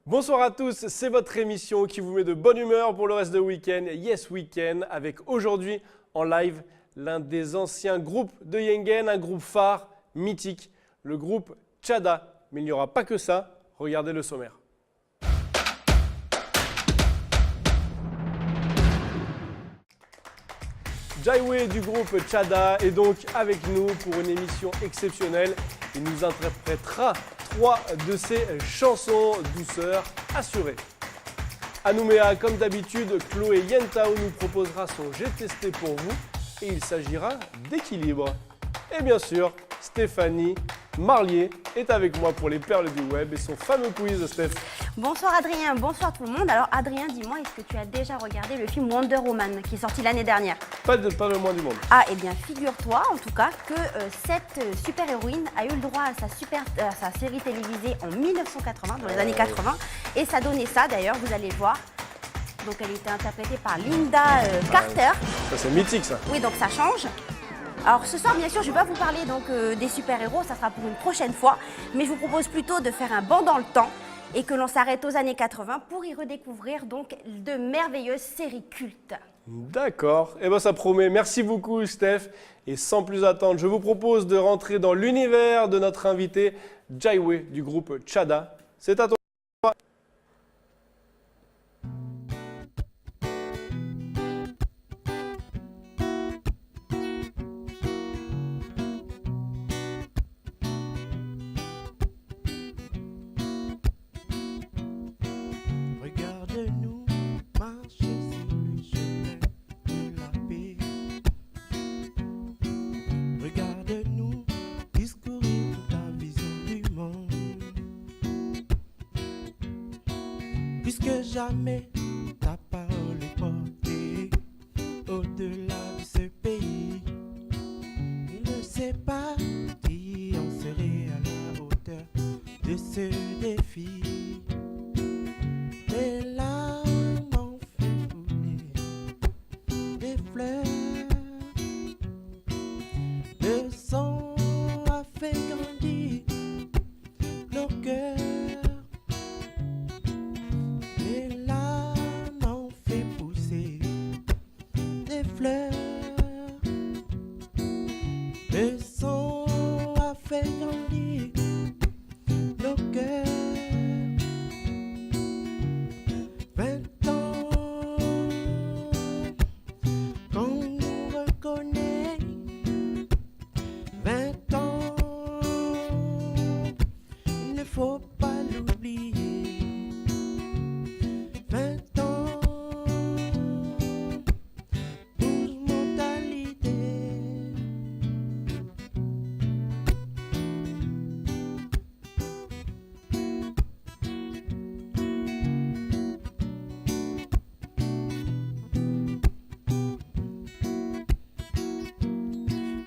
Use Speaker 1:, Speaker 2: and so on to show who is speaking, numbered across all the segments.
Speaker 1: Bonsoir à tous, c'est votre émission qui vous met de bonne humeur pour le reste de week-end. Yes Weekend, avec aujourd'hui en live l'un des anciens groupes de Yengen, un groupe phare, mythique, le groupe Tchada. Mais il n'y aura pas que ça, regardez le sommaire. Jaiwe du groupe Tchada est donc avec nous pour une émission exceptionnelle. Il nous interprétera 3 de ses chansons douceur assurée. À Nouméa, comme d'habitude, Chloé Yentao nous proposera son J'ai testé pour vous et il s'agira d'équilibre. Et bien sûr, Stéphanie Marlier est avec moi pour les perles du web et son fameux quiz, Steph.
Speaker 2: Bonsoir Adrien, bonsoir tout le monde. Alors Adrien, dis-moi, est-ce que tu as déjà regardé le film Wonder Woman qui est sorti l'année dernière?
Speaker 1: Pas le moins du monde.
Speaker 2: Ah, eh bien figure-toi en tout cas que cette super-héroïne a eu le droit à sa série télévisée en 1980, dans les années 80. Et ça donnait ça d'ailleurs, vous allez le voir. Donc elle était interprétée par Linda Carter.
Speaker 1: Ça c'est mythique ça.
Speaker 2: Oui, donc ça change. Alors ce soir, bien sûr, je ne vais pas vous parler donc, des super-héros, ça sera pour une prochaine fois. Mais je vous propose plutôt de faire un bond dans le temps et que l'on s'arrête aux années 80 pour y redécouvrir donc de merveilleuses séries cultes.
Speaker 1: D'accord, et bien ça promet. Merci beaucoup Steph. Et sans plus attendre, je vous propose de rentrer dans l'univers de notre invité Jaiwe du groupe Tchada. C'est à toi.
Speaker 3: Regarde-nous marcher sur le chemin de la paix. Regarde-nous discourir ta vision du monde. Puisque jamais ta parole est portée au-delà de ce pays. Je ne sais pas si on serait à la hauteur de ce défi. Des larmes ont fait couler des fleurs. Le sang a fait grandir nos cœurs. Des larmes ont fait pousser des fleurs. Le sang a fait grandir nos cœurs. 20 ans qu'on nous reconnaît. 20 ans, il ne faut pas l'oublier. 20 ans, 12 mentalités.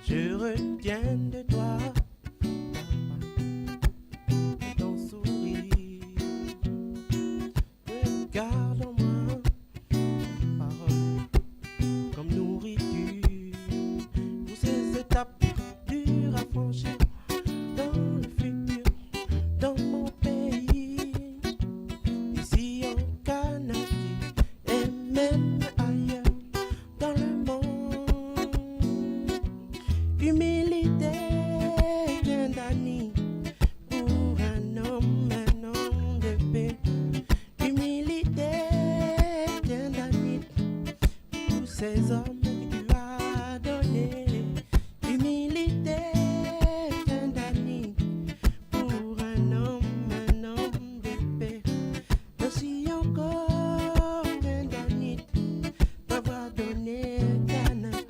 Speaker 3: Je retiens de toi ton sourire. Regarde en moi parole comme nourriture. Pour ces étapes dures à franchir dans le futur, dans mon pays, ici en Canada et même ailleurs dans le monde. Humilité vient d'Annie pour un homme de paix. Humilité vient d'Annie pour ces hommes que tu as donnés. Humilité vient d'Annie pour un homme de paix. Merci encore vient d'Annie d'avoir donné Kanaki.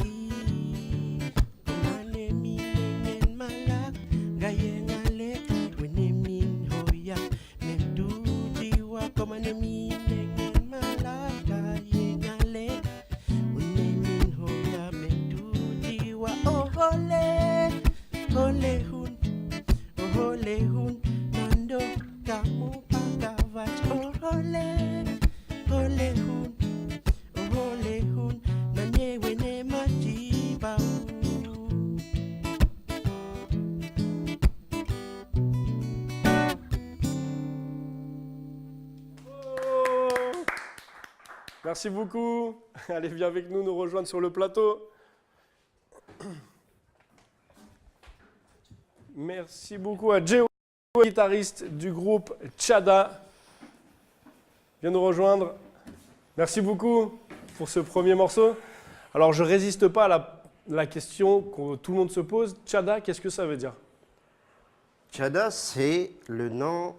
Speaker 1: Merci beaucoup. Allez, viens avec nous rejoindre sur le plateau. Merci beaucoup à Jéo, guitariste du groupe Tchada. Viens nous rejoindre. Merci beaucoup pour ce premier morceau. Alors, je ne résiste pas à la question que tout le monde se pose. Tchada, qu'est-ce que ça veut dire?
Speaker 4: Tchada, c'est le nom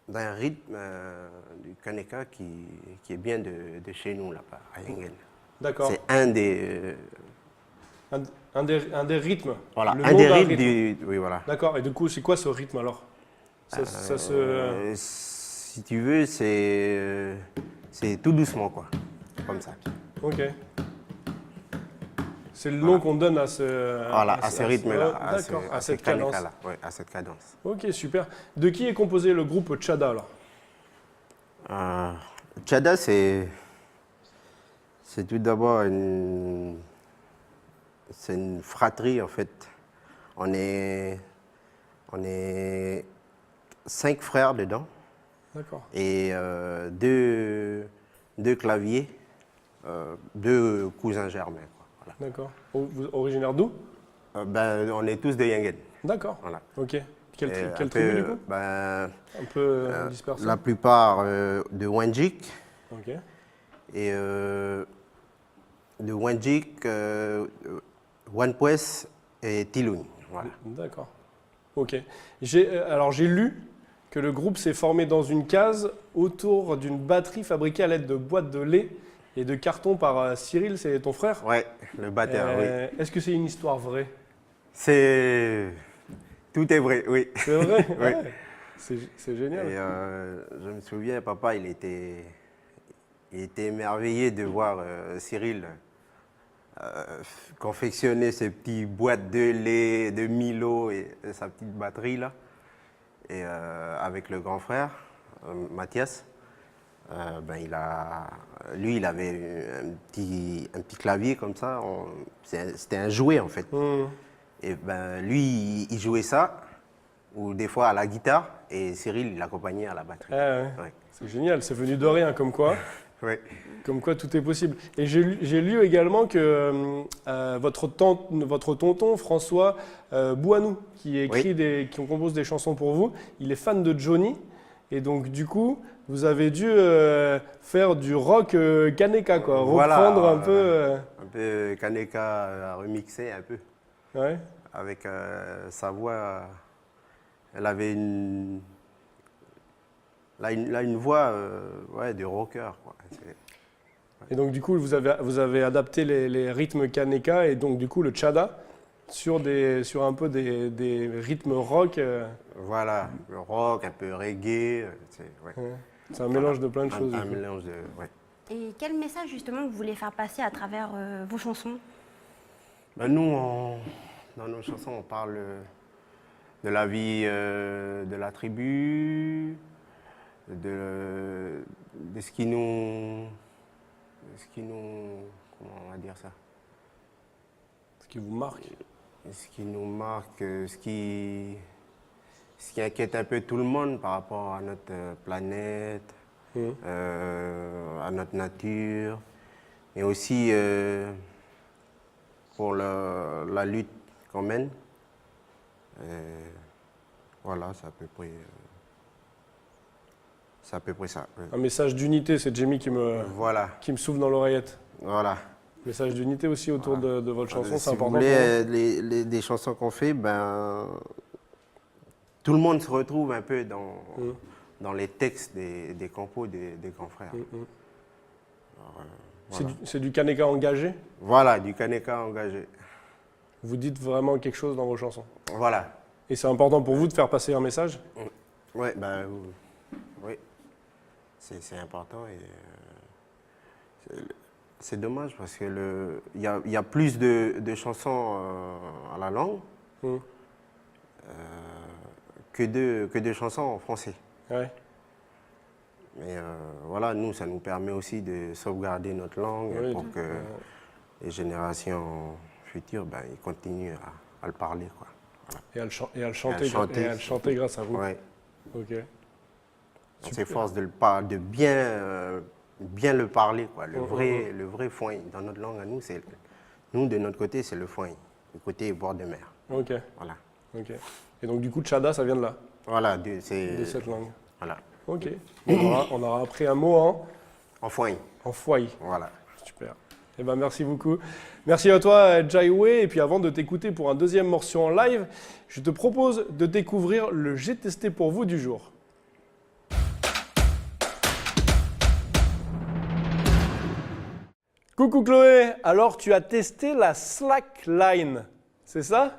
Speaker 4: d'un rythme du Kaneka qui est bien de chez nous, là-bas, à Yengen.
Speaker 1: D'accord.
Speaker 4: C'est un des...
Speaker 1: un des rythmes.
Speaker 4: Voilà,
Speaker 1: Le
Speaker 4: un
Speaker 1: nom
Speaker 4: des
Speaker 1: d'un
Speaker 4: rythmes
Speaker 1: rythme.
Speaker 4: du... Oui, voilà.
Speaker 1: D'accord. Et du coup, c'est quoi ce rythme alors?
Speaker 4: Si tu veux, c'est tout doucement, quoi. Comme ça.
Speaker 1: Ok. C'est le nom qu'on donne à ce...
Speaker 4: Voilà, à ce rythme-là.
Speaker 1: D'accord, à cette cadence.
Speaker 4: Kaneka-là, ouais, à cette cadence.
Speaker 1: Ok, super. De qui est composé le groupe Tchada alors?
Speaker 4: Tchada, c'est tout d'abord c'est une fratrie en fait. On est 5 frères dedans
Speaker 1: D'accord.
Speaker 4: et deux claviers, 2 cousins germains, quoi. Voilà.
Speaker 1: D'accord. Originaire d'où?
Speaker 4: On est tous de Yengen.
Speaker 1: D'accord.
Speaker 4: Voilà.
Speaker 1: Ok. Quelle
Speaker 4: Un
Speaker 1: tribu
Speaker 4: peu,
Speaker 1: du coup? Un peu dispersée.
Speaker 4: La plupart de Wandjik.
Speaker 1: Ok.
Speaker 4: Et de Wandjik, Wanpwes et Tilun. Voilà.
Speaker 1: D'accord. Ok. Alors j'ai lu que le groupe s'est formé dans une case autour d'une batterie fabriquée à l'aide de boîtes de lait et de carton par Cyril, c'est ton frère?
Speaker 4: Ouais, le batteur, oui.
Speaker 1: Est-ce que c'est une histoire vraie?
Speaker 4: Tout est vrai, oui.
Speaker 1: C'est vrai?
Speaker 4: Oui.
Speaker 1: Ouais. C'est génial.
Speaker 4: Et je me souviens, papa, il était émerveillé de voir Cyril confectionner ses petites boîtes de lait, de Milo et sa petite batterie là. Et avec le grand frère, Mathias, il avait un petit clavier comme ça. C'était un jouet en fait. Et lui, il jouait ça, ou des fois à la guitare, et Cyril, il l'accompagnait à la batterie.
Speaker 1: Ah ouais.
Speaker 4: Ouais.
Speaker 1: C'est génial, c'est venu de rien, comme quoi.
Speaker 4: Ouais.
Speaker 1: Comme quoi tout est possible. Et j'ai lu également que votre tonton François Bouanou, qui compose des chansons pour vous, il est fan de Johnny. Et donc du coup, vous avez dû faire du rock Kaneka, quoi. Reprendre un peu.
Speaker 4: Un peu Kaneka remixé un peu.
Speaker 1: Ouais.
Speaker 4: Avec sa voix, elle avait une voix de rocker, quoi.
Speaker 1: Et donc du coup, vous avez adapté les rythmes Kaneka et donc du coup le Tchada sur un peu des rythmes rock.
Speaker 4: Voilà, le rock, un peu reggae.
Speaker 1: C'est un mélange de plein de choses.
Speaker 4: Un mélange de... Ouais.
Speaker 2: Et quel message justement vous voulez faire passer à travers vos chansons?
Speaker 4: Nous, dans nos chansons, on parle de la vie de la tribu, de ce qui nous... Comment on va dire ça?
Speaker 1: Ce qui vous marque.
Speaker 4: Ce qui nous marque, ce qui inquiète un peu tout le monde par rapport à notre planète, à notre nature, mais aussi pour la lutte qu'on mène. Voilà, c'est à peu près ça.
Speaker 1: Un message d'unité, c'est Jamie qui me souffle dans l'oreillette.
Speaker 4: Voilà.
Speaker 1: Message d'unité aussi autour de votre chanson, c'est
Speaker 4: si
Speaker 1: important.
Speaker 4: vous voulez, les chansons qu'on fait, tout le monde se retrouve un peu dans les textes des compos des grands frères.
Speaker 1: Voilà. C'est du Kaneka engagé?
Speaker 4: Voilà, du Kaneka engagé.
Speaker 1: Vous dites vraiment quelque chose dans vos chansons?
Speaker 4: Voilà.
Speaker 1: Et c'est important pour vous de faire passer un message?
Speaker 4: Oui, oui. C'est important et c'est dommage parce que il y a plus de chansons à la langue que de chansons en français.
Speaker 1: Ouais.
Speaker 4: Mais voilà, nous, ça nous permet aussi de sauvegarder notre langue pour que les générations futures, ils continuent à le parler, quoi. Voilà.
Speaker 1: Et à le chanter grâce à vous.
Speaker 4: Ouais.
Speaker 1: Ok.
Speaker 4: On s'efforce de bien bien le parler, quoi. Le vrai foin. Dans notre langue à nous, nous de notre côté, c'est le foin, le côté bord de mer.
Speaker 1: Ok.
Speaker 4: Voilà.
Speaker 1: Ok. Et donc du coup, Tchada, ça vient de là,
Speaker 4: Voilà,
Speaker 1: de cette langue.
Speaker 4: Voilà.
Speaker 1: Ok. On aura appris un mot
Speaker 4: En foin.
Speaker 1: en foyer.
Speaker 4: Voilà.
Speaker 1: Super. Eh ben, merci beaucoup. Merci à toi, Jaiwe. Et puis avant de t'écouter pour un deuxième morceau en live, je te propose de découvrir le J'ai testé pour vous du jour. Coucou Chloé, alors tu as testé la slackline, c'est ça?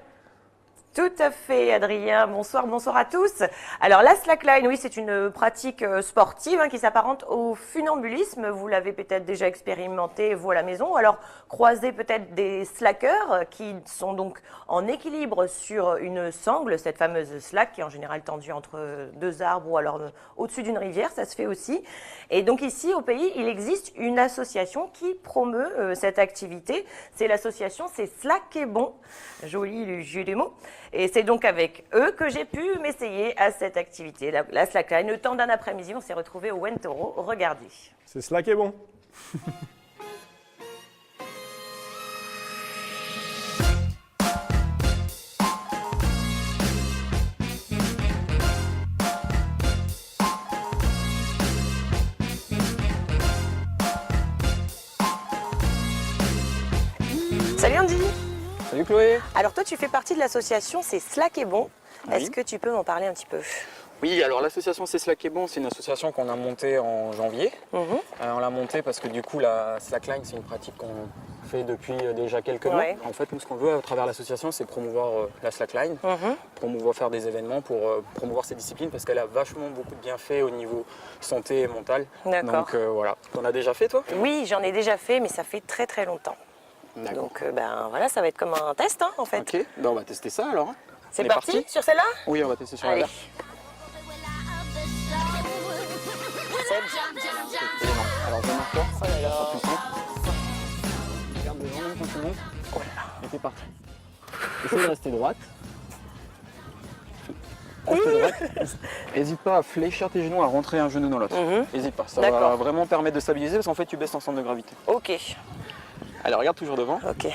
Speaker 5: Tout à fait, Adrien. Bonsoir, bonsoir à tous. Alors, la slackline, oui, c'est une pratique sportive qui s'apparente au funambulisme. Vous l'avez peut-être déjà expérimenté, vous, à la maison. Ou alors, croisez peut-être des slackers qui sont donc en équilibre sur une sangle, cette fameuse slack qui est en général tendue entre deux arbres ou alors au-dessus d'une rivière. Ça se fait aussi. Et donc, ici, au pays, il existe une association qui promeut cette activité. C'est l'association, c'est Slack et Bon. Joli le jeu des mots. Et c'est donc avec eux que j'ai pu m'essayer à cette activité, la slackline. Le temps d'un après-midi, on s'est retrouvés au Wentoro. Regardez.
Speaker 1: C'est slack et bon.
Speaker 5: Salut Andy.
Speaker 6: Salut Chloé.
Speaker 5: Alors toi, tu fais partie de l'association, c'est Slack et Bon.
Speaker 6: Oui.
Speaker 5: Est-ce que tu peux m'en parler un petit peu?
Speaker 6: Oui, alors l'association C'est Slack et Bon, c'est une association qu'on a montée en janvier.
Speaker 5: Mhm.
Speaker 6: On l'a montée parce que du coup la slackline c'est une pratique qu'on fait depuis déjà quelques mois.
Speaker 5: Ouais.
Speaker 6: En fait, nous ce qu'on veut à travers l'association c'est promouvoir la slackline, promouvoir faire des événements pour promouvoir ces disciplines parce qu'elle a vachement beaucoup de bienfaits au niveau santé et mental.
Speaker 5: D'accord.
Speaker 6: Donc voilà. T'en as déjà fait toi?
Speaker 5: Oui, j'en ai déjà fait, mais ça fait très très longtemps.
Speaker 6: D'accord.
Speaker 5: Donc ben voilà, ça va être comme un test en fait.
Speaker 6: Ok, ben, on va tester ça alors. Hein.
Speaker 5: C'est
Speaker 6: On est
Speaker 5: parti sur celle-là?
Speaker 6: Oui, on va tester sur la
Speaker 5: Allez.
Speaker 6: verre. Alors je marque toi, ça sera plus simple. Regarde devant même quand tu montes. Et t'es parti. Essaye de rester droite. Reste droite. N'hésite pas à fléchir tes genoux, à rentrer un genou dans l'autre. N'hésite pas, ça va
Speaker 5: D'accord.
Speaker 6: vraiment permettre de stabiliser parce qu'en fait tu baisses ton centre de gravité.
Speaker 5: Ok.
Speaker 6: Allez, regarde toujours devant.
Speaker 5: Ok.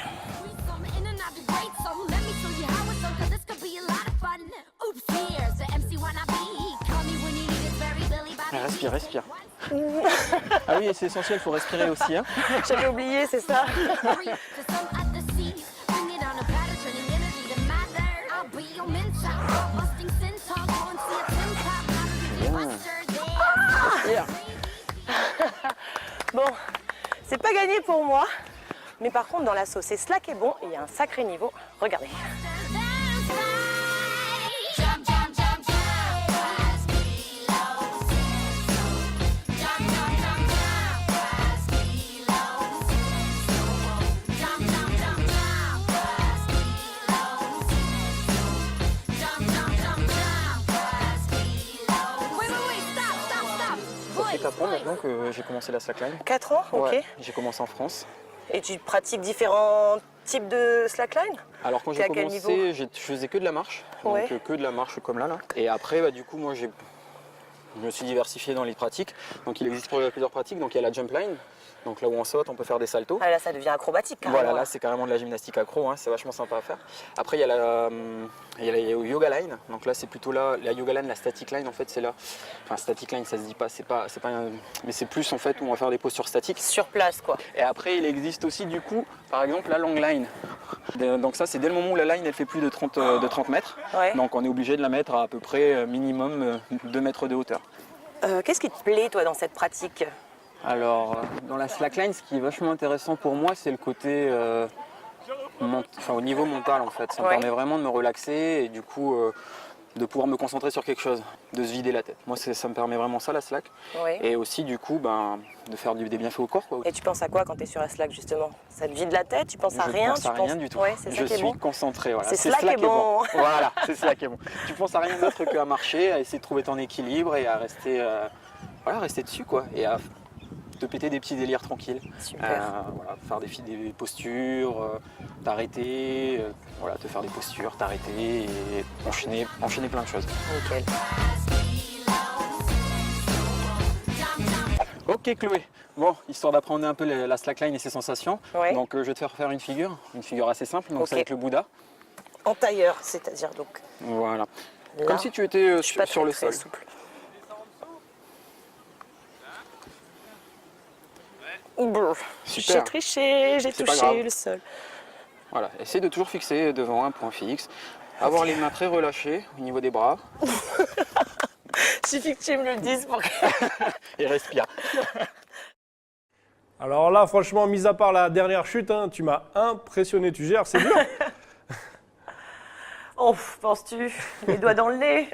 Speaker 6: Respire, respire. Ah oui, c'est essentiel, il faut respirer aussi. Hein.
Speaker 5: J'avais oublié, c'est ça.
Speaker 6: Respire.
Speaker 5: Bon, c'est pas gagné pour moi. Mais par contre, dans la sauce, c'est Slack et Bon, il y a un sacré niveau. Regardez.
Speaker 6: Ça fait 4 ans maintenant que j'ai commencé la slackline.
Speaker 5: 4 ans, ok.
Speaker 6: Ouais, j'ai commencé en France.
Speaker 5: Et tu pratiques différents types de slackline?
Speaker 6: Alors quand
Speaker 5: T'es
Speaker 6: j'ai
Speaker 5: à quel
Speaker 6: commencé,
Speaker 5: niveau?
Speaker 6: je faisais que de la marche,
Speaker 5: Ouais.
Speaker 6: donc que de la marche comme là. Et après, bah, du coup, moi, je me suis diversifié dans les pratiques. Donc il existe plusieurs pratiques. Donc il y a la jump line, donc là où on saute, on peut faire des saltos.
Speaker 5: Ah là, ça devient acrobatique carrément.
Speaker 6: Voilà, là c'est carrément de la gymnastique accro, hein, c'est vachement sympa à faire. Après il y a la yoga line, donc là c'est plutôt là, la yoga line, la static line en fait c'est là. Enfin static line ça se dit pas, mais c'est plus en fait où on va faire des postures statiques.
Speaker 5: Sur place quoi.
Speaker 6: Et après il existe aussi du coup, par exemple la long line. Donc ça c'est dès le moment où la line elle fait plus de 30 mètres,
Speaker 5: Ouais.
Speaker 6: donc on est obligé de la mettre à peu près minimum 2 mètres de hauteur.
Speaker 5: Qu'est-ce qui te plaît toi dans cette pratique?
Speaker 6: Alors, dans la slackline, ce qui est vachement intéressant pour moi, c'est le côté au niveau mental en fait. Ça me
Speaker 5: Ouais.
Speaker 6: permet vraiment de me relaxer et du coup de pouvoir me concentrer sur quelque chose, de se vider la tête. Moi, ça me permet vraiment ça, la slack.
Speaker 5: Oui.
Speaker 6: Et aussi, du coup, de faire des bienfaits au corps. Quoi.
Speaker 5: Et tu penses à quoi quand tu es sur la slack justement? Ça te vide la tête? Tu penses à
Speaker 6: Je
Speaker 5: rien?
Speaker 6: pense à rien du tout.
Speaker 5: Ouais, c'est ça
Speaker 6: Je
Speaker 5: qui est
Speaker 6: suis
Speaker 5: bon.
Speaker 6: concentré. Voilà.
Speaker 5: C'est slack et bon.
Speaker 6: Voilà, c'est slack et bon. Tu penses à rien d'autre qu'à marcher, à essayer de trouver ton équilibre et à rester, rester dessus quoi. Et à te péter des petits délires tranquilles.
Speaker 5: Super.
Speaker 6: Faire des postures, t'arrêter, te faire des postures, t'arrêter et enchaîner plein de choses.
Speaker 5: Nickel.
Speaker 6: Ok, Ok Chloé, bon, histoire d'apprendre un peu la slackline et ses sensations,
Speaker 5: Ouais.
Speaker 6: donc je vais te faire faire une figure assez simple, donc
Speaker 5: Ok.
Speaker 6: ça va être le Bouddha.
Speaker 5: En tailleur, c'est-à-dire donc.
Speaker 6: Voilà.
Speaker 5: Là,
Speaker 6: Comme si tu étais
Speaker 5: je suis pas
Speaker 6: sur
Speaker 5: très,
Speaker 6: le
Speaker 5: très
Speaker 6: sol.
Speaker 5: souple. Brr, J'ai
Speaker 6: Super.
Speaker 5: triché, j'ai
Speaker 6: C'est pas
Speaker 5: touché
Speaker 6: grave.
Speaker 5: le sol.
Speaker 6: Voilà, essaie de toujours fixer devant un point fixe. Avoir les mains très relâchées au niveau des bras
Speaker 5: Il suffit que tu me le dises pour que...
Speaker 6: et respire.
Speaker 1: Alors là, franchement, mis à part la dernière chute, hein, tu m'as impressionné. Tu gères, c'est dur.
Speaker 5: Oh, penses-tu? Les doigts dans le nez?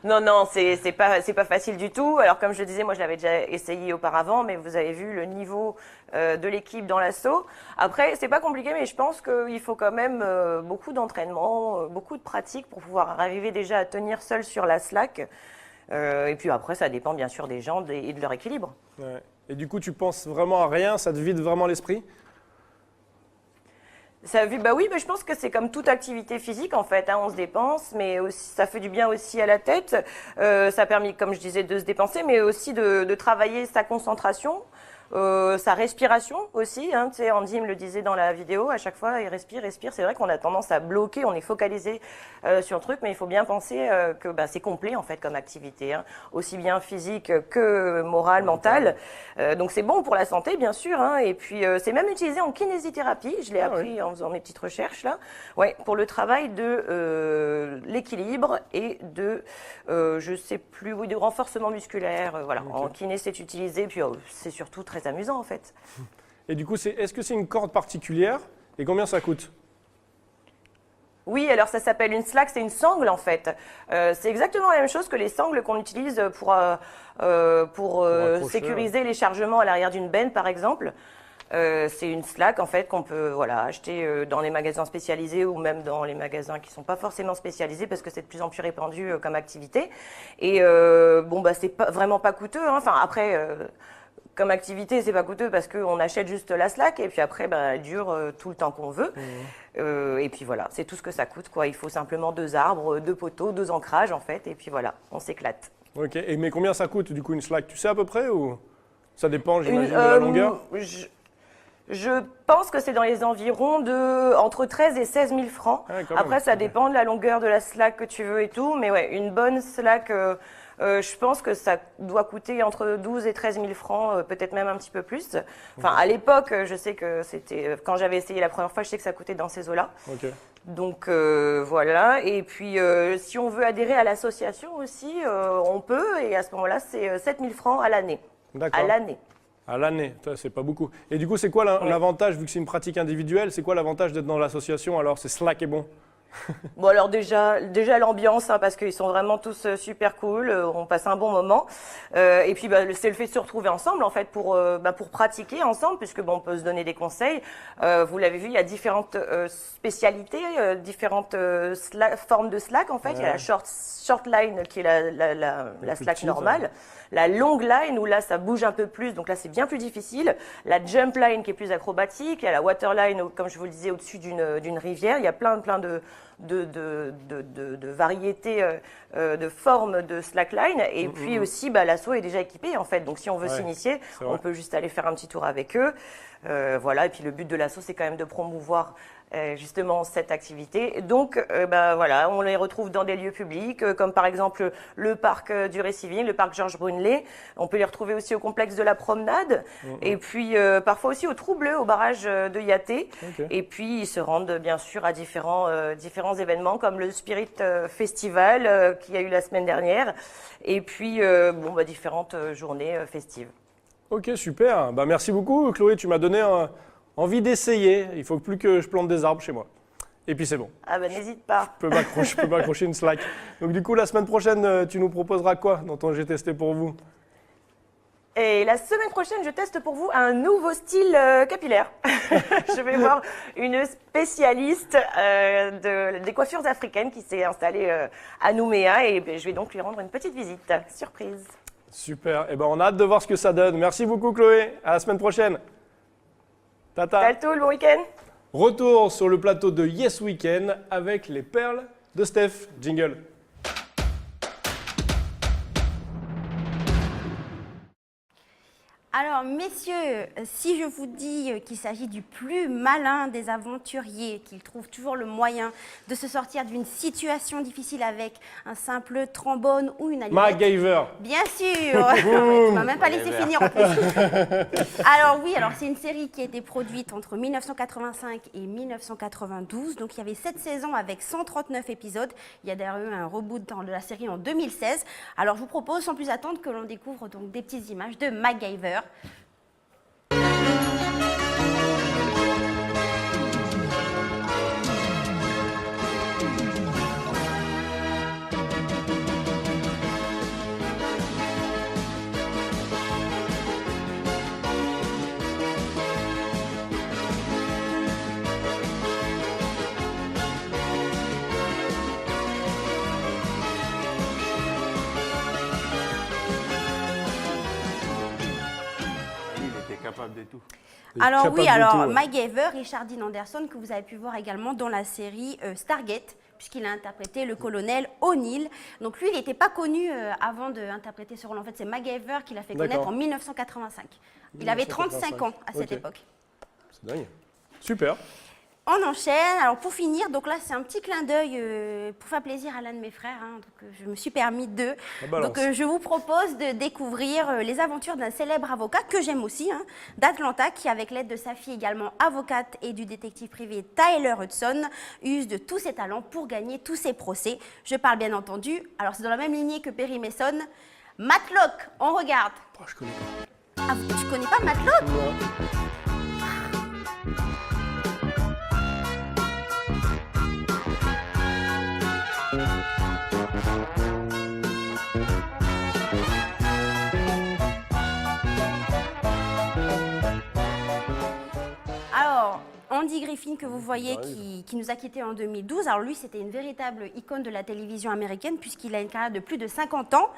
Speaker 5: Non, non, c'est pas facile du tout. Alors, comme je le disais, moi, je l'avais déjà essayé auparavant, mais vous avez vu le niveau de l'équipe dans l'assaut. Après, c'est pas compliqué, mais je pense qu'il faut quand même beaucoup d'entraînement, beaucoup de pratique pour pouvoir arriver déjà à tenir seul sur la slack. Et puis après, ça dépend bien sûr des jambes et de leur équilibre.
Speaker 1: Ouais. Et du coup, tu penses vraiment à rien, ça te vide vraiment l'esprit?
Speaker 5: Bah oui, mais je pense que c'est comme toute activité physique en fait. Hein, on se dépense, mais aussi, ça fait du bien aussi à la tête. Ça permet, comme je disais, de se dépenser, mais aussi de travailler sa concentration, sa respiration aussi. Hein, tu sais, Andy me le disait dans la vidéo. À chaque fois, il respire, respire. C'est vrai qu'on a tendance à bloquer, on est focalisé sur le truc, mais il faut bien penser que bah, c'est complet en fait comme activité, hein, aussi bien physique que morale, mentale. Donc c'est bon pour la santé, bien sûr. Hein, et puis c'est même utilisé en kinésithérapie. Je l'ai appris en faisant mes petites recherches là. Ouais, pour le travail de l'équilibre et de, je sais plus, oui, de renforcement musculaire. Voilà, en kiné c'est utilisé. Puis c'est surtout très amusant en fait.
Speaker 1: Et du coup, est-ce que c'est une corde particulière? Et combien ça coûte?
Speaker 5: Oui, alors ça s'appelle une slack, c'est une sangle en fait. C'est exactement la même chose que les sangles qu'on utilise pour
Speaker 1: accrocher,
Speaker 5: sécuriser les chargements à l'arrière d'une benne par exemple. C'est une slack en fait qu'on peut acheter dans les magasins spécialisés ou même dans les magasins qui sont pas forcément spécialisés parce que c'est de plus en plus répandu comme activité. Et c'est vraiment pas coûteux. Hein. Enfin après. Comme activité, c'est pas coûteux parce qu'on achète juste la slack et puis après, elle dure tout le temps qu'on veut. Et puis voilà, c'est tout ce que ça coûte, quoi. Il faut simplement 2 arbres, 2 poteaux, 2 ancrages en fait, et puis voilà, on s'éclate.
Speaker 1: Ok. Mais combien ça coûte du coup une slack? Tu sais à peu près ou ça dépend, j'imagine, de la longueur?
Speaker 5: Je pense que c'est dans les environs de entre 13 et 16 000 francs.
Speaker 1: Ah, quand
Speaker 5: Après,
Speaker 1: même.
Speaker 5: ça dépend de la longueur de la slack que tu veux et tout, mais ouais, une bonne slack. Je pense que ça doit coûter entre 12 et 13 000 francs, peut-être même un petit peu plus. Enfin, à l'époque, je sais que c'était quand j'avais essayé la première fois, je sais que ça coûtait dans ces eaux-là.
Speaker 1: Ok.
Speaker 5: Donc voilà. Et puis, si on veut adhérer à l'association aussi, on peut. Et à ce moment-là, c'est 7 000 francs à l'année.
Speaker 1: D'accord.
Speaker 5: À l'année.
Speaker 1: À l'année, c'est pas beaucoup. Et du coup, c'est quoi l'avantage, vu que c'est une pratique individuelle, c'est quoi l'avantage d'être dans l'association alors? C'est slack et bon.
Speaker 5: Bon alors déjà l'ambiance hein, parce qu'ils sont vraiment tous super cool, on passe un bon moment et puis c'est le fait de se retrouver ensemble en fait pour pratiquer ensemble puisque on peut se donner des conseils. Vous l'avez vu, il y a différentes spécialités, différentes formes de slack en fait. Ouais. Il y a la short line qui est la slack petite, normale. La long line où là ça bouge un peu plus, donc là c'est bien plus difficile. La jump line qui est plus acrobatique, il y a la water line où, comme je vous le disais, au-dessus d'une rivière. Il y a plein de variétés de formes de slackline et puis aussi l'assaut est déjà équipé en fait, donc si on veut s'initier on peut juste aller faire un petit tour avec eux, voilà. Et puis le but de l'assaut c'est quand même de promouvoir justement cette activité, donc voilà, on les retrouve dans des lieux publics comme par exemple le parc du Réciving, le parc Georges Brunelé. On peut les retrouver aussi au complexe de la Promenade et puis parfois aussi au Trou Bleu, au barrage de Yaté. Et puis ils se rendent bien sûr à différents événements comme le Spirit Festival qu'il y a eu la semaine dernière et puis différentes journées festives.
Speaker 1: Ok, super. Merci beaucoup Chloé, tu m'as donné envie d'essayer. Il faut plus que je plante des arbres chez moi. Et puis c'est bon.
Speaker 5: Ah n'hésite pas.
Speaker 1: Je peux m'accrocher une slack. Donc du coup, la semaine prochaine, tu nous proposeras quoi dans ton J'ai testé pour vous?
Speaker 5: Et la semaine prochaine, je teste pour vous un nouveau style capillaire. Je vais voir une spécialiste des coiffures africaines qui s'est installée à Nouméa et je vais donc lui rendre une petite visite. Surprise.
Speaker 1: Super. On a hâte de voir ce que ça donne. Merci beaucoup Chloé. À la semaine prochaine. Tata.
Speaker 5: Salut tout, bon week-end.
Speaker 1: Retour sur le plateau de Yes Weekend avec les perles de Steph. Jingle.
Speaker 2: Alors, messieurs, si je vous dis qu'il s'agit du plus malin des aventuriers, qu'il trouve toujours le moyen de se sortir d'une situation difficile avec un simple trombone ou une allumette.
Speaker 1: MacGyver.
Speaker 2: Bien sûr. Tu m'as même pas laissé finir en plus. Alors oui, c'est une série qui a été produite entre 1985 et 1992. Donc il y avait 7 saisons avec 139 épisodes. Il y a d'ailleurs eu un reboot de la série en 2016. Alors je vous propose sans plus attendre que l'on découvre donc des petites images de MacGyver.
Speaker 4: Il était capable de tout.
Speaker 2: Alors
Speaker 1: Capable
Speaker 2: oui,
Speaker 1: de tout, ouais.
Speaker 2: MacGyver, Richard Dean Anderson, que vous avez pu voir également dans la série Stargate, puisqu'il a interprété le colonel O'Neill. Donc lui, il n'était pas connu avant d'interpréter ce rôle. En fait, c'est MacGyver qui l'a fait connaître
Speaker 1: D'accord.
Speaker 2: en 1985. Il avait 35 ans à cette
Speaker 1: Ok.
Speaker 2: époque.
Speaker 1: C'est dingue. Super.
Speaker 2: On enchaîne. Alors pour finir, donc là c'est un petit clin d'œil pour faire plaisir à l'un de mes frères. Donc je me suis permis deux.
Speaker 1: balance.
Speaker 2: Donc je vous propose de découvrir les aventures d'un célèbre avocat que j'aime aussi, d'Atlanta, qui avec l'aide de sa fille également avocate et du détective privé Tyler Hudson, use de tous ses talents pour gagner tous ses procès. Je parle bien entendu. Alors c'est dans la même lignée que Perry Mason. Matlock, on regarde.
Speaker 1: Oh, je connais pas.
Speaker 2: Ah, tu connais pas Matlock?
Speaker 1: Non.
Speaker 2: Alors, Andy Griffin, que vous voyez, qui nous a quittés en 2012. Alors lui, c'était une véritable icône de la télévision américaine puisqu'il a une carrière de plus de 50 ans.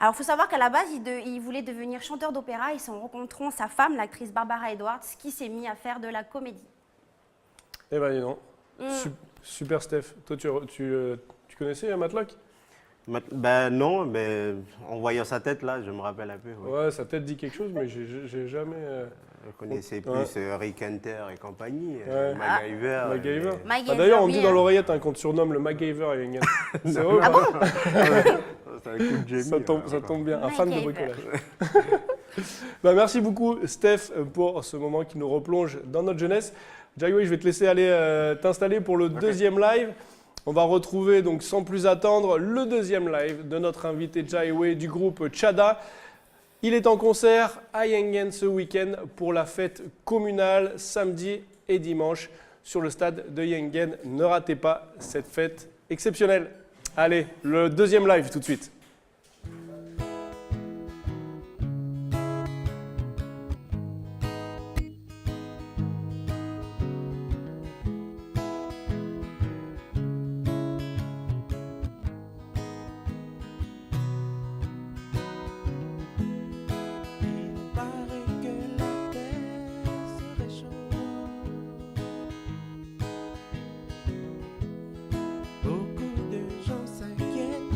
Speaker 2: Alors, il faut savoir qu'à la base, il voulait devenir chanteur d'opéra et c'est en rencontrant sa femme, l'actrice Barbara Edwards, qui s'est mis à faire de la comédie.
Speaker 1: Eh ben, dis donc. Super, Steph. Toi, tu connaissais Matlock?
Speaker 4: Ben non, mais en voyant sa tête là, je me rappelle un peu. Ouais.
Speaker 1: Ouais, sa tête dit quelque chose, mais j'ai jamais.
Speaker 4: Je connaissais
Speaker 1: Ouais.
Speaker 4: plus Rick Hunter et compagnie,
Speaker 1: Ouais.
Speaker 4: MacGyver.
Speaker 1: MacGyver.
Speaker 4: et-
Speaker 2: MacGyver,
Speaker 1: D'ailleurs, on me
Speaker 2: oui,
Speaker 1: dit dans l'oreillette qu'on te surnomme le MacGyver à Yengen. C'est vrai ou
Speaker 2: Ah
Speaker 1: pas?
Speaker 2: bon?
Speaker 4: C'est un coup de génie.
Speaker 1: Ça tombe bien, un fan de
Speaker 2: MacGyver.
Speaker 1: bricolage. Bah, merci beaucoup, Steph, pour ce moment qui nous replonge dans notre jeunesse. Jaiwe, je vais te laisser aller t'installer pour le deuxième live. On va retrouver donc sans plus attendre le deuxième live de notre invité Jaiwe du groupe Tchada. Il est en concert à Yengen ce week-end pour la fête communale samedi et dimanche sur le stade de Yengen. Ne ratez pas cette fête exceptionnelle. Allez, le deuxième live tout de suite.
Speaker 3: Il paraît que la terre se réchauffe. Beaucoup de gens s'inquiètent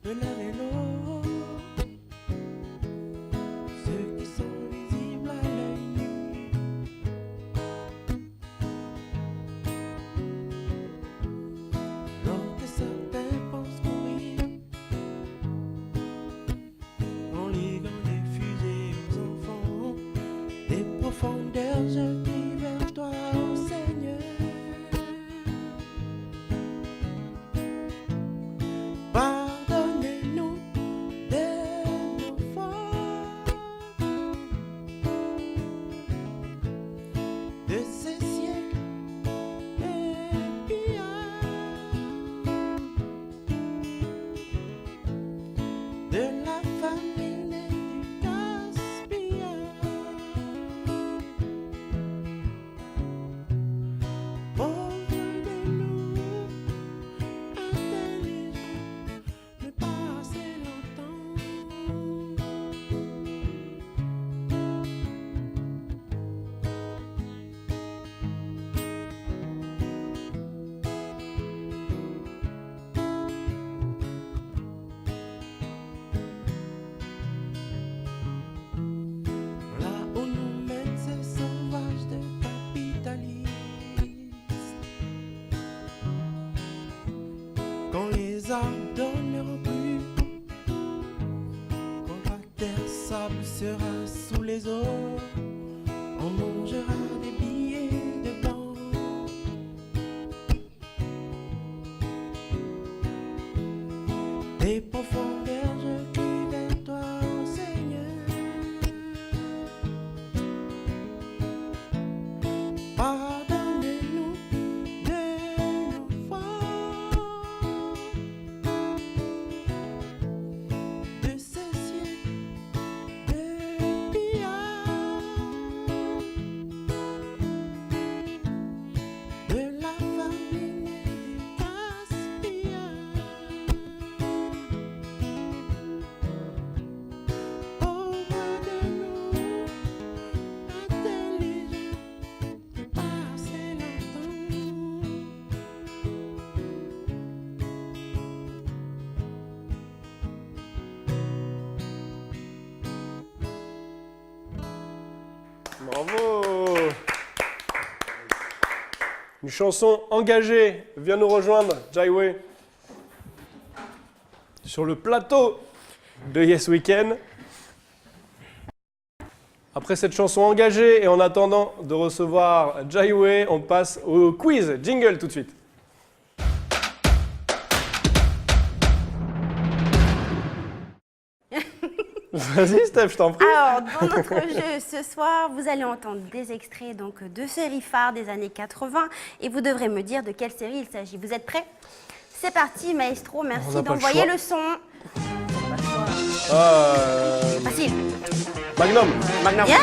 Speaker 3: de l'air et l'eau. Ceux qui sont visibles à l'œil nu. Alors que certains pensent mourir en liguant des fusées aux enfants, des profondeurs je crie vers toi, ô Seigneur. Pardonne-nous de nos fautes, de ces siècles de pillage, de la famine et du gaspillage. arbres donneront plus. Quand la terre sable sera sous les eaux, on mangera des billets de banque. Des profondeurs je crie vers toi, Seigneur. Pardonne-nous de nos fautes, de ces cieux de pillage, de la famine et du gaspillage. Ouvre-nous l'intelligence de passer longtemps.
Speaker 1: Bravo. Une chanson engagée vient nous rejoindre, Jaiwe, sur le plateau de Yes Weekend. Après cette chanson engagée et en attendant de recevoir Jaiwe, on passe au quiz. Jingle tout de suite. Vas-y Steph, je t'en prie.
Speaker 2: Alors, dans notre jeu ce soir, vous allez entendre des extraits donc, de séries phares des années 80 et vous devrez me dire de quelle série il s'agit. Vous êtes prêts? C'est parti, maestro,
Speaker 1: On
Speaker 2: merci
Speaker 1: n'a pas le
Speaker 2: d'envoyer
Speaker 1: choix.
Speaker 2: le son. Facile.
Speaker 1: Magnum.
Speaker 2: Bien,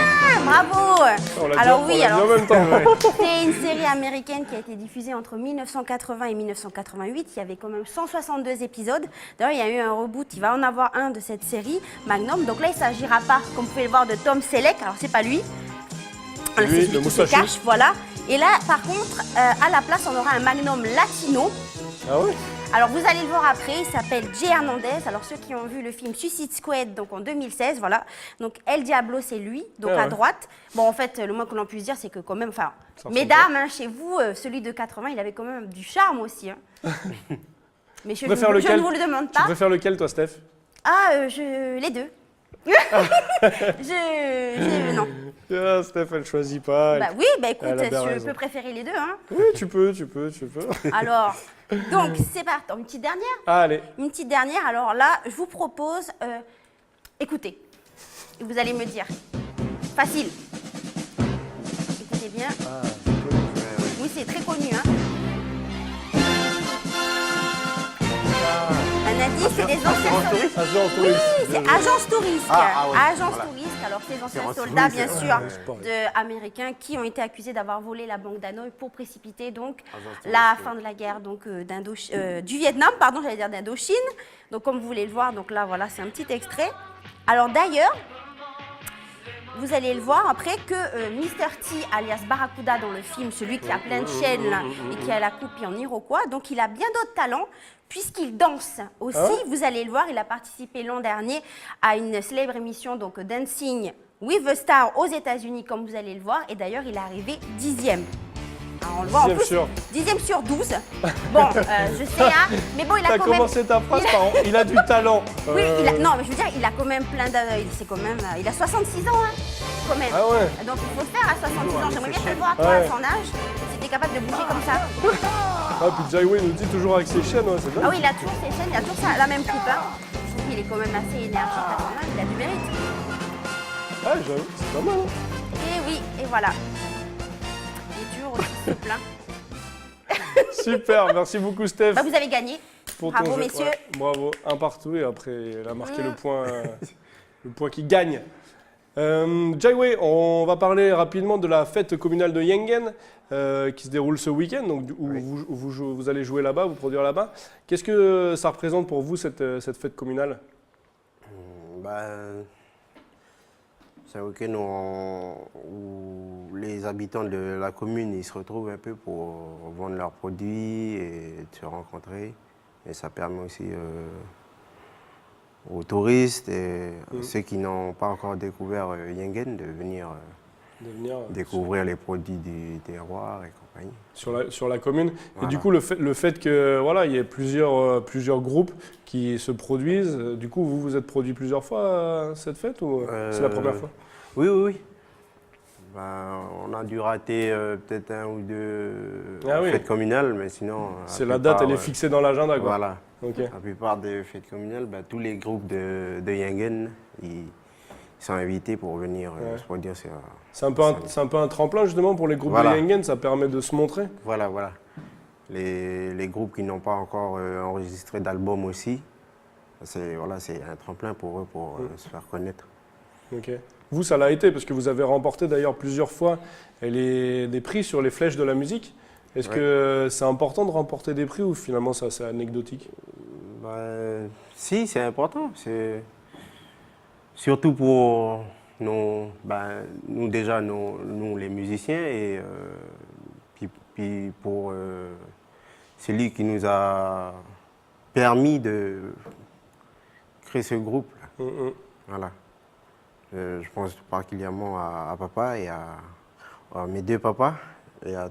Speaker 2: bravo.
Speaker 1: On l'a
Speaker 2: Alors
Speaker 1: dit,
Speaker 2: oui,
Speaker 1: on l'a dit en même temps. Ouais.
Speaker 2: c'est une série américaine qui a été diffusée entre 1980 et 1988. Il y avait quand même 162 épisodes. D'ailleurs, il y a eu un reboot. Il va en avoir un de cette série, Magnum. Donc là, il ne s'agira pas, comme vous pouvez le voir, de Tom Selleck. Alors, c'est pas lui. Voilà,
Speaker 1: Lui,
Speaker 2: c'est celui
Speaker 1: le
Speaker 2: qui se
Speaker 1: moustachu.
Speaker 2: cache, voilà. Et là, par contre, à la place, on aura un Magnum latino.
Speaker 1: Ah ouais.
Speaker 2: Alors, vous allez le voir après, il s'appelle Jay Hernandez. Alors, ceux qui ont vu le film Suicide Squad, donc en 2016, voilà. Donc, El Diablo, c'est lui, donc
Speaker 1: Ah
Speaker 2: à
Speaker 1: ouais.
Speaker 2: droite. Bon, en fait, le moins que l'on puisse dire, c'est que quand même, enfin,
Speaker 1: Ça ressemble
Speaker 2: mesdames, hein, chez vous, celui de 80, il avait quand même du charme aussi. Hein. Mais je
Speaker 1: préfères
Speaker 2: ne
Speaker 1: lequel
Speaker 2: vous le demande
Speaker 1: Tu
Speaker 2: pas.
Speaker 1: préfères lequel toi Steph?
Speaker 2: Ah, les deux. Non.
Speaker 1: Ah, Steph, elle choisit pas.
Speaker 2: Bah oui, bah écoute,
Speaker 1: Elle a bien
Speaker 2: je
Speaker 1: raison.
Speaker 2: peux préférer les deux. Hein.
Speaker 1: Oui, tu peux.
Speaker 2: Alors, donc, c'est parti. Une petite dernière.
Speaker 1: Ah, allez.
Speaker 2: Une petite dernière, alors là, je vous propose, écoutez, et vous allez me dire, facile. Écoutez bien, oui c'est très connu, hein. Un indice, c'est des anciens soldats.
Speaker 1: Agent
Speaker 2: Oui,
Speaker 1: touriste.
Speaker 2: c'est Agence Touriste.
Speaker 4: Ah ouais,
Speaker 2: Agence
Speaker 4: voilà.
Speaker 2: Touriste, alors ces anciens
Speaker 4: Agence
Speaker 2: soldats,
Speaker 4: Touriste,
Speaker 2: bien sûr,
Speaker 1: ouais.
Speaker 2: américains qui ont été accusés d'avoir volé la banque d'Hanoï pour précipiter donc
Speaker 4: Agence
Speaker 2: la
Speaker 4: Touriste,
Speaker 2: fin de la guerre donc, du Vietnam, pardon, j'allais dire d'Indochine. Donc comme vous voulez le voir, donc là voilà, c'est un petit extrait. Alors d'ailleurs, vous allez le voir après que Mr. T, alias Barracuda dans le film, celui qui a plein de chaînes là, et qui a la coupe en iroquois, donc il a bien d'autres talents puisqu'il danse aussi.
Speaker 1: Ah ouais.
Speaker 2: Vous allez le voir, il a participé l'an dernier à une célèbre émission, donc Dancing with the Star aux États-Unis, comme vous allez le voir, et d'ailleurs il est arrivé 10e. Alors, on le voit en
Speaker 1: 10e
Speaker 2: plus,
Speaker 1: sur.
Speaker 2: 10e sur 12. Bon, je sais, hein, mais bon, il a
Speaker 1: T'as
Speaker 2: quand même.
Speaker 1: commencé ta phrase par il a du talent.
Speaker 2: Oui, non, mais je veux dire, il a quand même plein de. C'est quand même. Il a 66 ans, hein, quand même.
Speaker 1: Ah ouais.
Speaker 2: Donc il faut le faire à 66 ans. J'aimerais bien te voir, toi, à
Speaker 1: Ouais.
Speaker 2: son âge, si t'es capable de bouger comme ça.
Speaker 1: Ah, puis Jaiwe nous dit toujours avec ses chaînes, ouais, c'est bien.
Speaker 2: Ah oui, il a toujours ses chaînes, il a toujours la même coupe. Hein. Je trouve qu'il est quand même assez énergique à son âge, il a du mérite.
Speaker 1: Ah, j'avoue, c'est pas mal. Hein.
Speaker 2: Et oui, et voilà. Il est dur aussi, ce plein.
Speaker 1: Super, merci beaucoup Steph.
Speaker 2: Bah, vous avez gagné.
Speaker 1: Pour
Speaker 2: Bravo,
Speaker 1: ton jeu.
Speaker 2: messieurs.
Speaker 1: Ouais, bravo, un partout et après elle a marqué le point qui gagne. Jaiwe, on va parler rapidement de la fête communale de Yengen qui se déroule ce week-end, donc où vous allez jouer là-bas, vous produire là-bas. Qu'est-ce que ça représente pour vous cette fête communale?
Speaker 4: C'est un week-end où les habitants de la commune ils se retrouvent un peu pour vendre leurs produits et se rencontrer. Et ça permet aussi aux touristes et ceux qui n'ont pas encore découvert Yengen de venir
Speaker 1: De venir
Speaker 4: découvrir les produits du terroir et compagnie.
Speaker 1: sur la commune.
Speaker 4: Voilà.
Speaker 1: Et du coup, le fait que voilà, il y ait plusieurs groupes qui se produisent, du coup, vous vous êtes produit plusieurs fois à cette fête ou c'est la première fois?
Speaker 4: Oui. Ben, on a dû rater peut-être 1 ou 2 fêtes communales, mais sinon...
Speaker 1: C'est la date, elle est fixée dans l'agenda, quoi.
Speaker 4: Voilà.
Speaker 1: Ok.
Speaker 4: La plupart des fêtes communales, ben, tous les groupes de Yengen, ils sont invités pour venir se produire.
Speaker 1: C'est un peu un tremplin justement pour les groupes de Yengen, ça permet de se montrer.
Speaker 4: Voilà. Les groupes qui n'ont pas encore enregistré d'album aussi, c'est un tremplin pour eux pour se faire connaître.
Speaker 1: Ok. Vous, ça l'a été parce que vous avez remporté d'ailleurs plusieurs fois des prix sur les flèches de la musique. Est-ce que c'est important de remporter des prix ou finalement ça c'est anecdotique?
Speaker 4: Si, c'est important. Surtout pour nous déjà, nous les musiciens et puis pour celui qui nous a permis de créer ce groupe. Voilà. Je pense particulièrement à papa et à mes 2 papas et à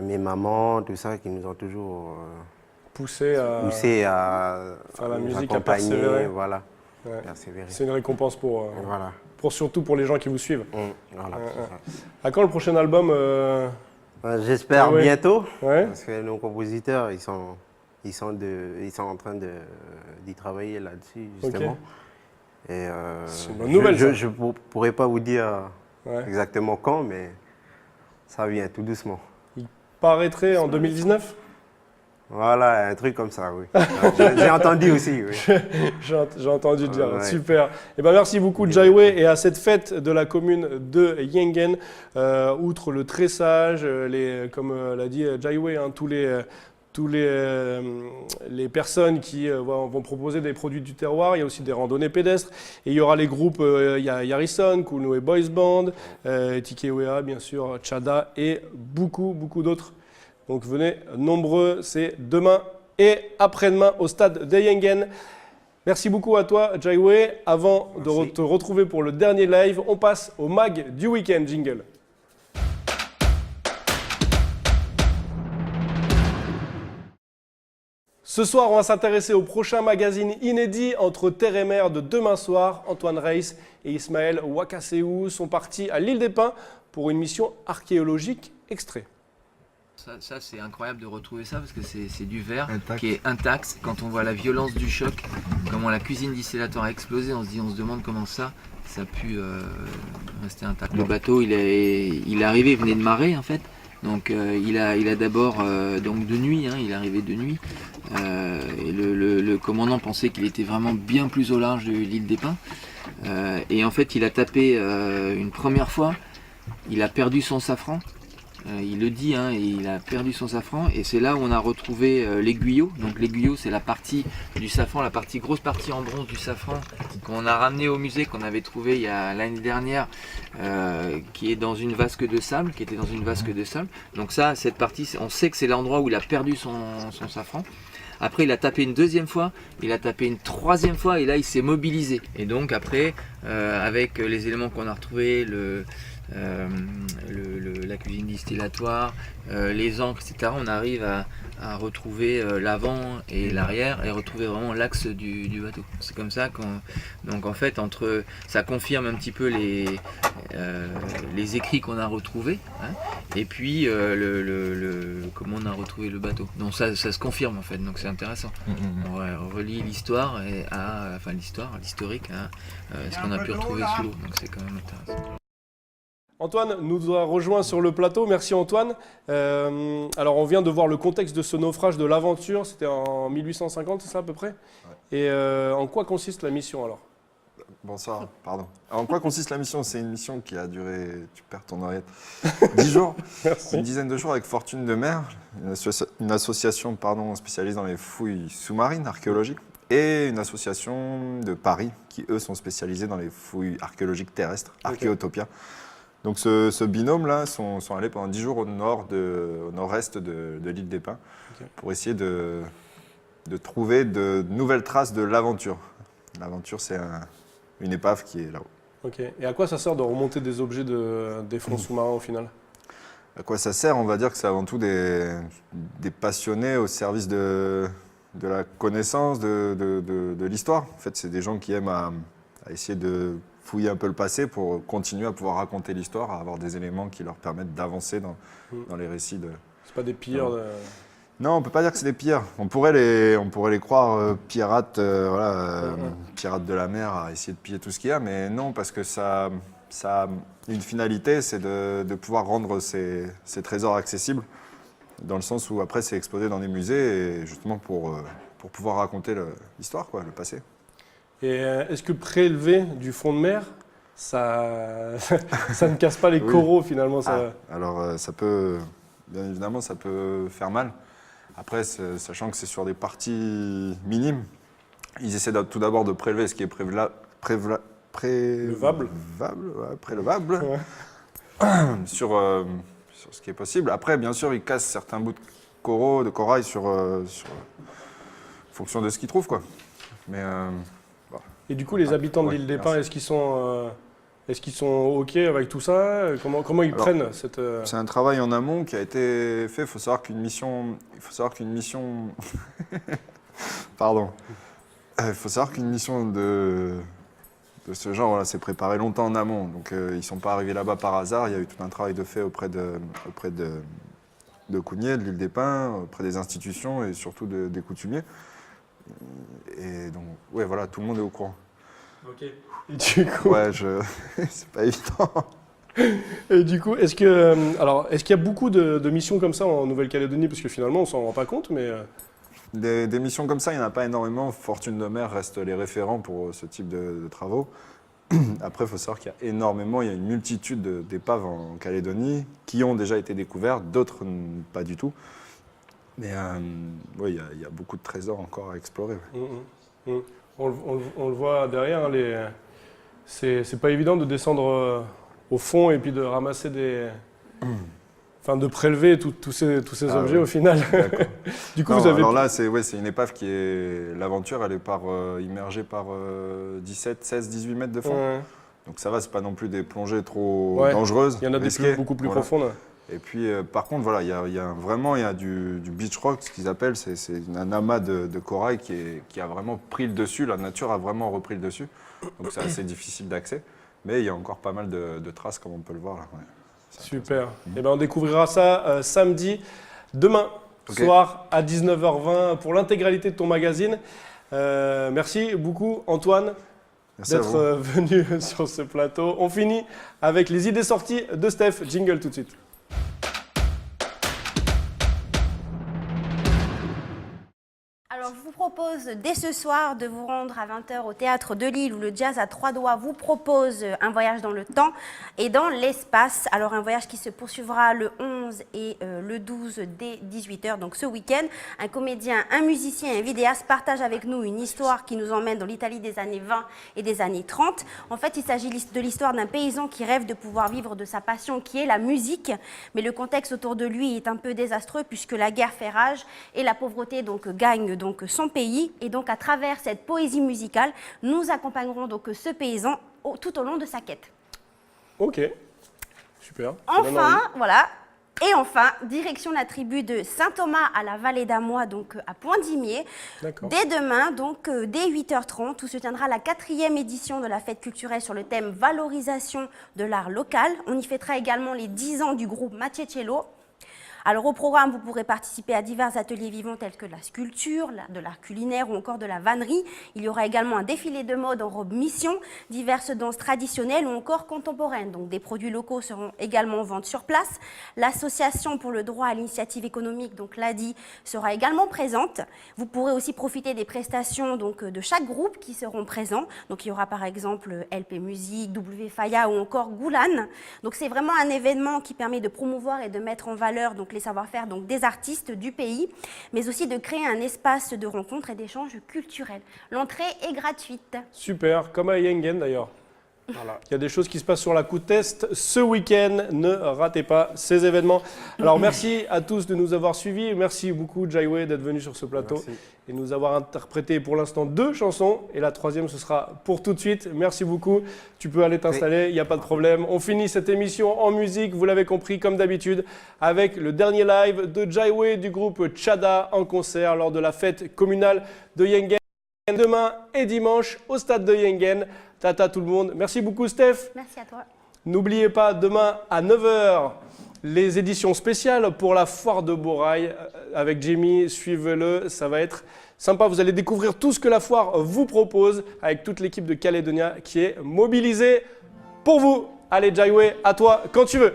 Speaker 4: mes mamans, tout ça, qui nous ont toujours
Speaker 1: poussé
Speaker 4: à
Speaker 1: faire la musique, à
Speaker 4: accompagner,
Speaker 1: persévérer.
Speaker 4: Voilà.
Speaker 1: Ouais.
Speaker 4: Persévérer.
Speaker 1: C'est une récompense
Speaker 4: voilà.
Speaker 1: surtout pour les gens qui vous suivent.
Speaker 4: Voilà, c'est ça.
Speaker 1: À quand le prochain album
Speaker 4: J'espère bientôt,
Speaker 1: Ouais.
Speaker 4: parce que nos compositeurs, ils sont en train d'y travailler là-dessus, justement. Et
Speaker 1: c'est une bonne nouvelle,
Speaker 4: je ne pourrais pas vous dire exactement quand, mais ça vient tout doucement.
Speaker 1: Il paraîtrait en 2019?
Speaker 4: Voilà, un truc comme ça, oui. J'ai entendu aussi, oui.
Speaker 1: J'ai entendu dire,
Speaker 4: Ouais.
Speaker 1: super. Et merci beaucoup Jaiwe et à cette fête de la commune de Yengen, outre le tressage, comme l'a dit Jaiwe, tous les personnes qui vont proposer des produits du terroir. Il y a aussi des randonnées pédestres. Et il y aura les groupes, il y a Yarison, Kunoe Boys Band, Tikewea, bien sûr, Chada et beaucoup d'autres. Donc venez nombreux, c'est demain et après-demain au stade de Yengen. Merci beaucoup à toi Jaiwe. Avant de te retrouver pour le dernier live, on passe au mag du week-end jingle. Ce soir, on va s'intéresser au prochain magazine inédit entre terre et mer de demain soir. Antoine Reiss et Ismaël Wakaseou sont partis à l'île des Pins pour une mission archéologique extrait.
Speaker 7: Ça c'est incroyable de retrouver ça parce que c'est du verre qui est intact. Quand on voit la violence du choc, comment la cuisine distillatoire a explosé, on se demande comment ça a pu rester intact. Le bateau il est arrivé, il venait de marée en fait. Donc il a d'abord donc de nuit, il est arrivé de nuit. Et le commandant pensait qu'il était vraiment bien plus au large de l'île des Pins. Et en fait il a tapé une première fois, il a perdu son safran. Il le dit, il a perdu son safran et c'est là où on a retrouvé l'aiguillot. Donc l'aiguillot c'est la partie du safran, la grosse partie en bronze du safran qu'on a ramené au musée, qu'on avait trouvé il y a l'année dernière, qui est dans une vasque de sable, Donc ça, cette partie, on sait que c'est l'endroit où il a perdu son safran. Après, il a tapé une deuxième fois, il a tapé une troisième fois et là il s'est mobilisé. Et donc après, avec les éléments qu'on a retrouvés, la cuisine distillatoire, les ancres, etc. On arrive à retrouver l'avant et l'arrière et retrouver vraiment l'axe du bateau. C'est comme ça donc en fait ça confirme un petit peu les écrits qu'on a retrouvés, et puis comment on a retrouvé le bateau. Donc ça se confirme en fait. Donc c'est intéressant. On relie l'histoire l'historique à ce qu'on a pu retrouver sous l'eau. Donc c'est quand même intéressant.
Speaker 1: Antoine nous a rejoint sur le plateau. Merci Antoine. Alors on vient de voir le contexte de ce naufrage de l'Aventure. C'était en 1850, c'est ça à peu près? Et en quoi consiste la mission alors?
Speaker 8: Bonsoir, pardon. Alors, en quoi consiste la mission? C'est une mission qui a duré, tu perds ton oreillette, 10 jours,
Speaker 1: Merci.
Speaker 8: une dizaine de jours avec Fortune de Mer, une association spécialisée dans les fouilles sous-marines archéologiques, et une association de Paris qui, eux, sont spécialisés dans les fouilles archéologiques terrestres, Archéotopia. Donc ce binôme-là sont allés pendant 10 jours au nord-est de l'île des Pins pour essayer de trouver de nouvelles traces de l'Aventure. L'Aventure, c'est une épave qui est là-haut.
Speaker 1: Ok. Et à quoi ça sert de remonter des objets des fonds sous-marins au final?
Speaker 8: À quoi ça sert? On va dire que c'est avant tout des passionnés au service de la connaissance, de l'histoire. En fait, c'est des gens qui aiment à essayer de fouiller un peu le passé pour continuer à pouvoir raconter l'histoire, à avoir des éléments qui leur permettent d'avancer dans les récits.
Speaker 1: C'est pas des pilleurs
Speaker 8: Non, on ne peut pas dire que c'est des pires. On pourrait les croire pirates, pirates de la mer, à essayer de piller tout ce qu'il y a, mais non, parce que ça a une finalité, c'est de pouvoir rendre ces trésors accessibles, dans le sens où après c'est exposé dans des musées, et justement pour pouvoir raconter l'histoire, le passé.
Speaker 1: Et est-ce que prélever du fond de mer, ça ne casse pas les
Speaker 8: Oui.
Speaker 1: coraux finalement
Speaker 8: Alors ça peut, bien évidemment, ça peut faire mal. Après, sachant que c'est sur des parties minimes, ils essaient tout d'abord de prélever ce qui est prélevable. Sur ce qui est possible. Après, bien sûr, ils cassent certains bouts de corail sur fonction de ce qu'ils trouvent, quoi. Mais
Speaker 1: Et du coup, les habitants de l'île des Pins, est-ce qu'ils sont OK avec tout ça? Comment ils prennent cette...
Speaker 8: C'est un travail en amont qui a été fait. Il faut savoir qu'une mission... Pardon. Il faut savoir qu'une mission de ce genre s'est préparée longtemps en amont. Donc ils ne sont pas arrivés là-bas par hasard. Il y a eu tout un travail de fait auprès de Cougnier, de l'île des Pins, auprès des institutions et surtout des coutumiers. Et donc, ouais, voilà, tout le monde est au courant.
Speaker 1: Ok. Et du coup...
Speaker 8: Ouais, c'est pas évident.
Speaker 1: Et du coup, est-ce qu'il y a beaucoup de missions comme ça en Nouvelle-Calédonie? Parce que finalement, on s'en rend pas compte, mais...
Speaker 8: Des missions comme ça, il n'y en a pas énormément. Fortune de mer reste les référents pour ce type de travaux. Après, il faut savoir qu'il y a il y a une multitude d'épaves en Calédonie qui ont déjà été découvertes, d'autres pas du tout. Mais il y a beaucoup de trésors encore à explorer. Ouais.
Speaker 1: On le voit derrière, hein, c'est pas évident de descendre au fond et puis de ramasser de prélever tous ces objets au final. Du coup,
Speaker 8: alors là, c'est une épave qui est... L'aventure, elle est immergée par 17, 16, 18 mètres de fond.
Speaker 1: Ouais.
Speaker 8: Donc ça va, c'est pas non plus des plongées trop dangereuses.
Speaker 1: Il y en a beaucoup plus profondes.
Speaker 8: Et puis, par contre, voilà, il y a du beach rock, ce qu'ils appellent, c'est un amas de corail qui a vraiment pris le dessus. La nature a vraiment repris le dessus. Donc c'est assez difficile d'accès. Mais il y a encore pas mal de traces, comme on peut le voir là. Ouais.
Speaker 1: Super. Et on découvrira ça samedi, demain soir à 19h20 pour l'intégralité de ton magazine. Merci beaucoup Antoine d'être venu sur ce plateau. On finit avec les idées sorties de Steph. Jingle tout de suite.
Speaker 2: Alors, je vous propose dès ce soir de vous rendre à 20h au Théâtre de Lille où le Jazz à trois doigts vous propose un voyage dans le temps et dans l'espace. Alors, un voyage qui se poursuivra le 11 et le 12 dès 18h, donc ce week-end. Un comédien, un musicien et un vidéaste partagent avec nous une histoire qui nous emmène dans l'Italie des années 20 et des années 30. En fait, il s'agit de l'histoire d'un paysan qui rêve de pouvoir vivre de sa passion qui est la musique. Mais le contexte autour de lui est un peu désastreux puisque la guerre fait rage et la pauvreté gagne son pays. Et donc, à travers cette poésie musicale, nous accompagnerons donc ce paysan tout au long de sa quête. Ok, super. Enfin, voilà. Et enfin, direction la tribu de Saint-Thomas à la vallée d'Amois, donc à Point-d'Imier. Dès demain, donc dès 8h30, où se tiendra la 4e édition de la fête culturelle sur le thème valorisation de l'art local. On y fêtera également les 10 ans du groupe Macecelo. Alors au programme, vous pourrez participer à divers ateliers vivants tels que la sculpture, de l'art culinaire ou encore de la vannerie. Il y aura également un défilé de mode en robe mission, diverses danses traditionnelles ou encore contemporaines. Donc des produits locaux seront également en vente sur place. L'association pour le droit à l'initiative économique, donc l'ADI, sera également présente. Vous pourrez aussi profiter des prestations de chaque groupe qui seront présents. Donc il y aura par exemple LP Musique, W Faya ou encore Goulan. Donc c'est vraiment un événement qui permet de promouvoir et de mettre en valeur les savoir-faire des artistes du pays, mais aussi de créer un espace de rencontre et d'échange culturel. L'entrée est gratuite.
Speaker 1: Super, comme à Yengen d'ailleurs. Voilà. Il y a des choses qui se passent sur la côte Est ce week-end. Ne ratez pas ces événements. Alors, merci à tous de nous avoir suivis. Merci beaucoup, Jaiwe, d'être venu sur ce plateau et nous avoir interprété pour l'instant 2 chansons. Et la 3e, ce sera pour tout de suite. Merci beaucoup. Tu peux aller t'installer, il n'y a pas de problème. On finit cette émission en musique, vous l'avez compris, comme d'habitude, avec le dernier live de Jaiwe du groupe Tchada en concert lors de la fête communale de Yengen. Demain et dimanche au stade de Yengen. Tata tout le monde. Merci beaucoup Steph.
Speaker 2: Merci à toi.
Speaker 1: N'oubliez pas, demain à 9h, les éditions spéciales pour la foire de Borail avec Jimmy. Suivez-le, ça va être sympa. Vous allez découvrir tout ce que la foire vous propose avec toute l'équipe de Calédonia qui est mobilisée pour vous. Allez Jaiwe, à toi quand tu veux.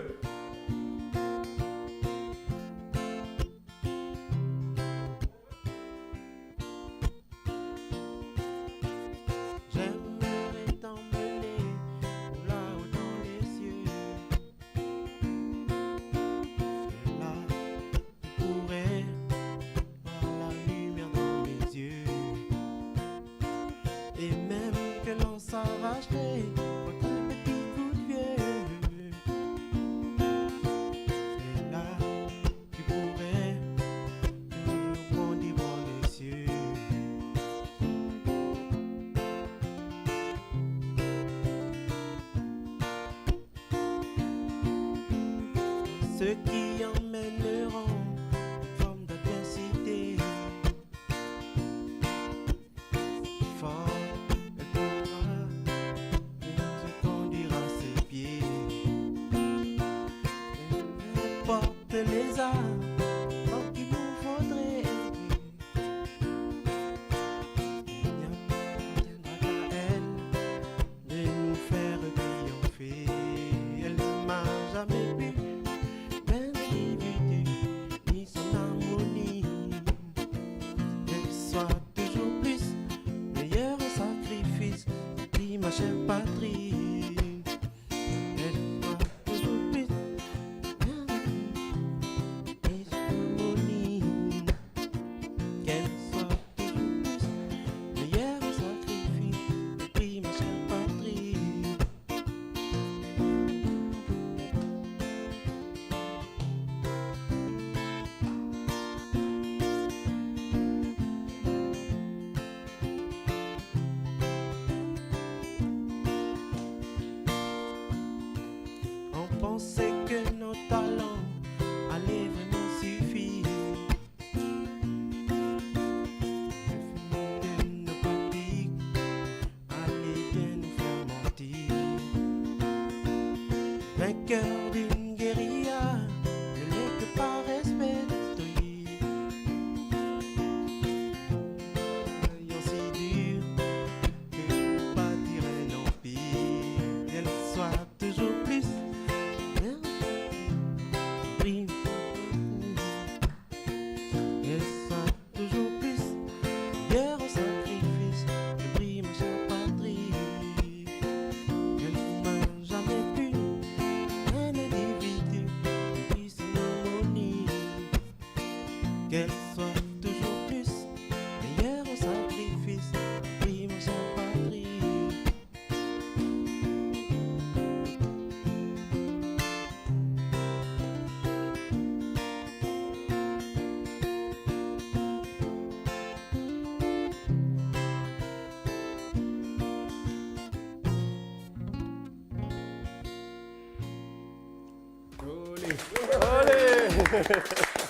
Speaker 3: J'aimerais t'emmener là-haut dans les cieux. Et là, tu pourrais voir la lumière dans mes yeux. Et même que l'on s'arracherait pour un petit coup de vieux. Et là, tu pourrais toujours bondir dans les cieux. Ceux qui emmèneront une forme d'adversité. Fort, elle pourra et te conduire à ses pieds. Elle porte les armes qu'il nous faudrait. Il n'appartiendra qu'à elle de nous faire triompher. Elle ne m'a jamais vu ni son harmonie. Qu'elle soit toujours plus meilleure au sacrifice, pris ma chère patrie. Elle soit toujours plus et son harmonie. Qu'elle soit toujours plus meilleure au sacrifice, pris ma chère patrie. On pensait que nos talents allaient vraiment suffire. Le film de nos pratiques allait bien nous faire mentir. Vainqueur d'une guérilla, ne l'est que par respect d'autrui. Ayant si dur que bâtir un empire, qu'elle soit toujours plus prime. Qu'elle soit toujours plus meilleure au sacrifice, je prie ma chère patrie. Qu'elle ne m'a jamais pu un individu qui puisse son harmonie. Qu'elle soit toujours plus meilleure au sacrifice, je prie ma chère patrie.
Speaker 1: Allez.